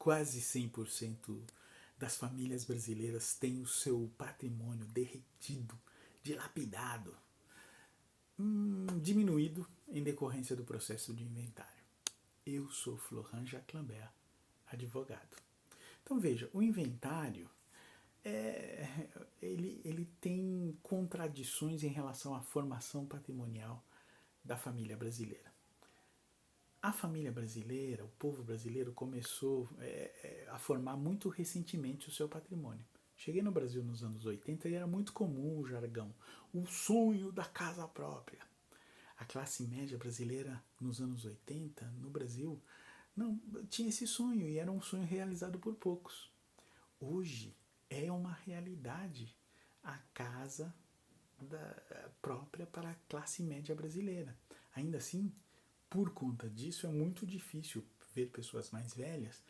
quase 100% das famílias brasileiras têm o seu patrimônio derretido, dilapidado, diminuído em decorrência do processo de inventário. Eu sou Florent Jaclambert, advogado. Então veja, o inventário ele tem contradições em relação à formação patrimonial da família brasileira. A família brasileira, o povo brasileiro começou a formar muito recentemente o seu patrimônio. Cheguei no Brasil nos anos 80 e era muito comum o jargão, o sonho da casa própria. A classe média brasileira nos anos 80, no Brasil, não tinha esse sonho e era um sonho realizado por poucos. Hoje é uma realidade a casa própria para a classe média brasileira. Ainda assim, por conta disso, é muito difícil ver pessoas mais velhas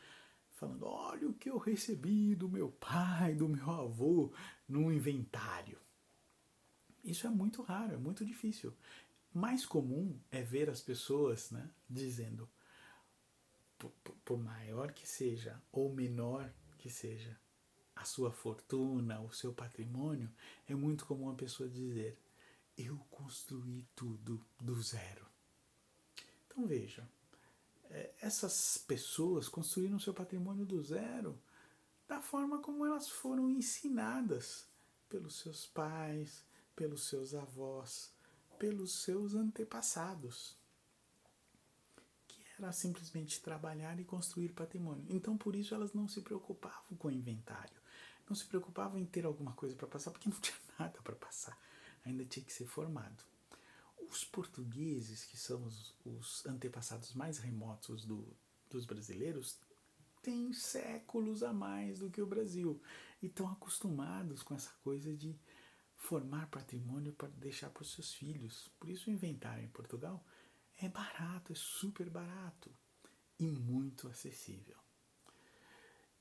falando: olha o que eu recebi do meu pai, do meu avô, no inventário. Isso é muito raro, é muito difícil. Mais comum é ver as pessoas, né, dizendo, por maior que seja ou menor que seja a sua fortuna, o seu patrimônio, é muito comum a pessoa dizer: eu construí tudo do zero. Então veja, essas pessoas construíram seu patrimônio do zero da forma como elas foram ensinadas pelos seus pais, pelos seus avós, pelos seus antepassados, que era simplesmente trabalhar e construir patrimônio. Então por isso elas não se preocupavam com o inventário, não se preocupavam em ter alguma coisa para passar, porque não tinha nada para passar, ainda tinha que ser formado. Os portugueses, que são os antepassados mais remotos dos brasileiros, têm séculos a mais do que o Brasil e estão acostumados com essa coisa de formar patrimônio para deixar para os seus filhos. Por isso o inventário em Portugal é barato, é super barato e muito acessível.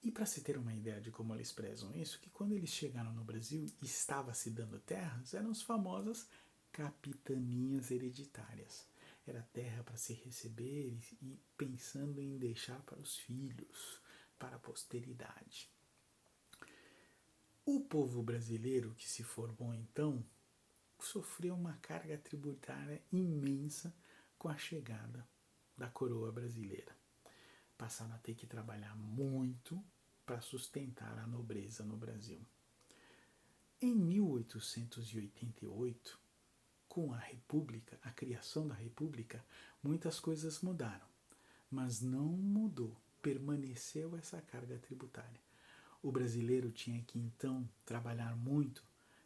E para se ter uma ideia de como eles prezam isso, que quando eles chegaram no Brasil e estava se dando terras, eram as famosas capitanias hereditárias. Era terra para se receber e pensando em deixar para os filhos, para a posteridade. O povo brasileiro que se formou então sofreu uma carga tributária imensa com a chegada da coroa brasileira. Passaram a ter que trabalhar muito para sustentar a nobreza no Brasil. Em 1888, com a República, a criação da República, muitas coisas mudaram, mas não mudou, permaneceu essa carga tributária. O brasileiro tinha que então trabalhar muito,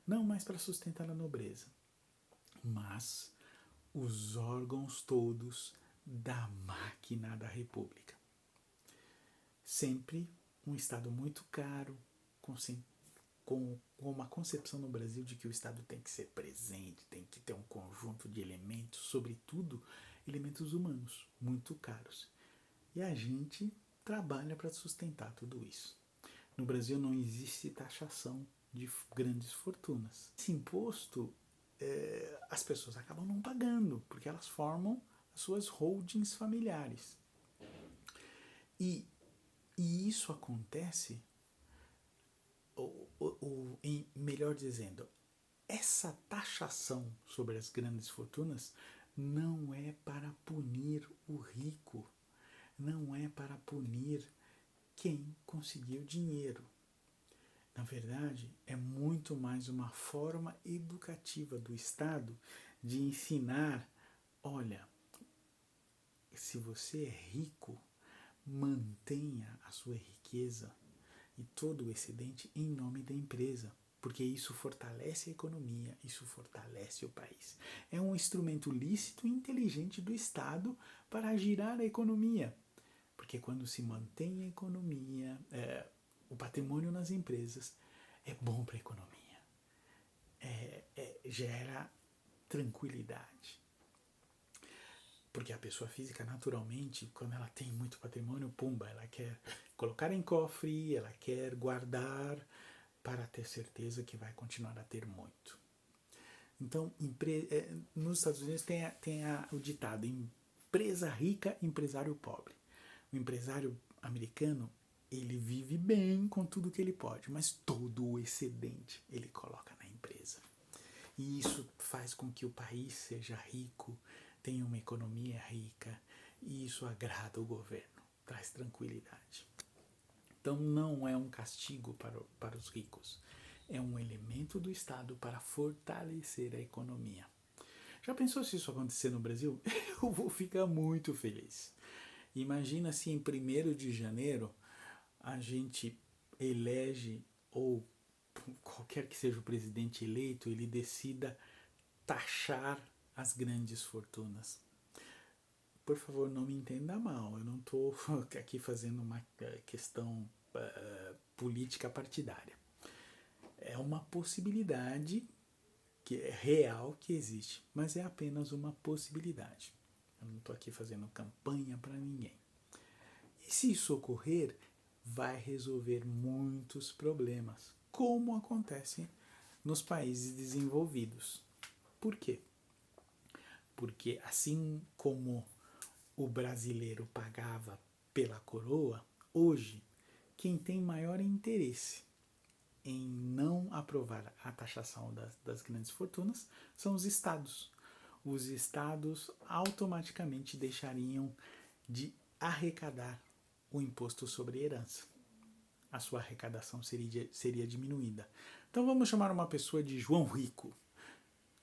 não mais para sustentar a nobreza, mas os órgãos todos da máquina da República. Sempre um Estado muito caro, com uma concepção no Brasil de que o Estado tem que ser presente, tem que ter um conjunto de elementos, sobretudo elementos humanos, muito caros. E a gente trabalha para sustentar tudo isso. No Brasil não existe taxação de grandes fortunas. Esse imposto as pessoas acabam não pagando, porque elas formam as suas holdings familiares. E isso acontece, melhor dizendo, essa taxação sobre as grandes fortunas não é para punir o rico, não é para punir quem conseguiu dinheiro. Na verdade, é muito mais uma forma educativa do Estado de ensinar: olha, se você é rico, mantenha a sua riqueza e todo o excedente em nome da empresa, porque isso fortalece a economia, isso fortalece o país. É um instrumento lícito e inteligente do Estado para girar a economia, porque quando se mantém a economia, o patrimônio nas empresas, é bom para a economia, gera tranquilidade. Porque a pessoa física, naturalmente, quando ela tem muito patrimônio, pumba, ela quer colocar em cofre, ela quer guardar para ter certeza que vai continuar a ter muito. Então, nos Estados Unidos tem o ditado: empresa rica, empresário pobre. O empresário americano ele vive bem com tudo que ele pode, mas todo o excedente ele coloca na empresa. E isso faz com que o país seja rico, tenha uma economia rica, e isso agrada o governo, traz tranquilidade. Então não é um castigo para os ricos, é um elemento do Estado para fortalecer a economia. Já pensou se isso acontecer no Brasil? Eu vou ficar muito feliz. Imagina se em 1º de janeiro a gente elege, ou qualquer que seja o presidente eleito, ele decida taxar as grandes fortunas. Por favor, não me entenda mal, eu não estou aqui fazendo uma questão política partidária. É uma possibilidade que é real, que existe, mas é apenas uma possibilidade. Eu não estou aqui fazendo campanha para ninguém. E se isso ocorrer, vai resolver muitos problemas, como acontece nos países desenvolvidos. Por quê? Porque assim como o brasileiro pagava pela coroa, hoje quem tem maior interesse em não aprovar a taxação das grandes fortunas são os estados. Os estados automaticamente deixariam de arrecadar o imposto sobre herança. A sua arrecadação seria diminuída. Então vamos chamar uma pessoa de João Rico.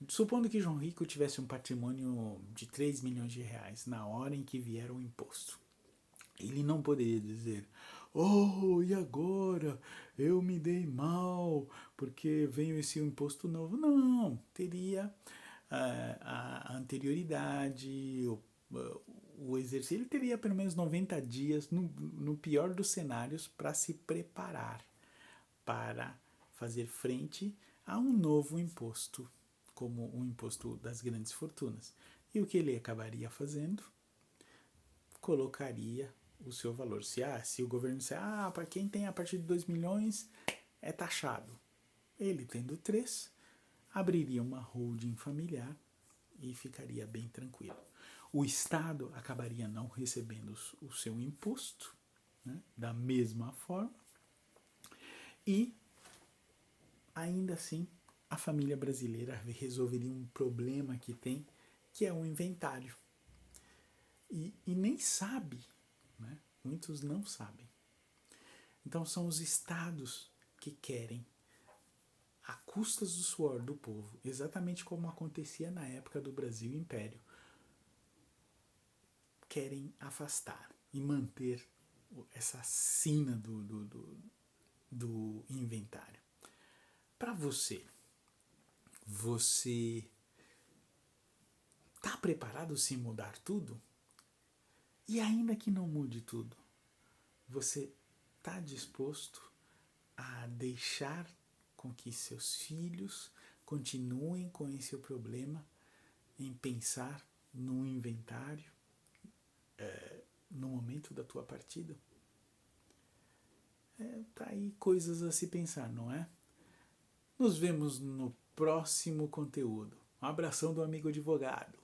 Supondo que João Rico tivesse um patrimônio de 3 milhões de reais na hora em que vier o imposto. Ele não poderia dizer: oh, e agora? Eu me dei mal porque veio esse imposto novo. Não, teria a anterioridade, o exercício. Ele teria pelo menos 90 dias, no pior dos cenários, para se preparar para fazer frente a um novo imposto, como o imposto das grandes fortunas. E o que ele acabaria fazendo? Colocaria o seu valor. Se o governo disser, para quem tem a partir de 2 milhões é taxado. Ele tendo 3, abriria uma holding familiar e ficaria bem tranquilo. O Estado acabaria não recebendo o seu imposto, né, da mesma forma, e ainda assim a família brasileira resolveria um problema que tem, que é o inventário. E nem sabe, né? Muitos não sabem. Então são os estados que querem, a custas do suor do povo, exatamente como acontecia na época do Brasil Império, querem afastar e manter essa sina do inventário. Para você está preparado se mudar tudo? E ainda que não mude tudo, você está disposto a deixar com que seus filhos continuem com esse problema em pensar no inventário no momento da tua partida? Tá aí coisas a se pensar, não é? Nos vemos no próximo conteúdo. Um abração do amigo advogado.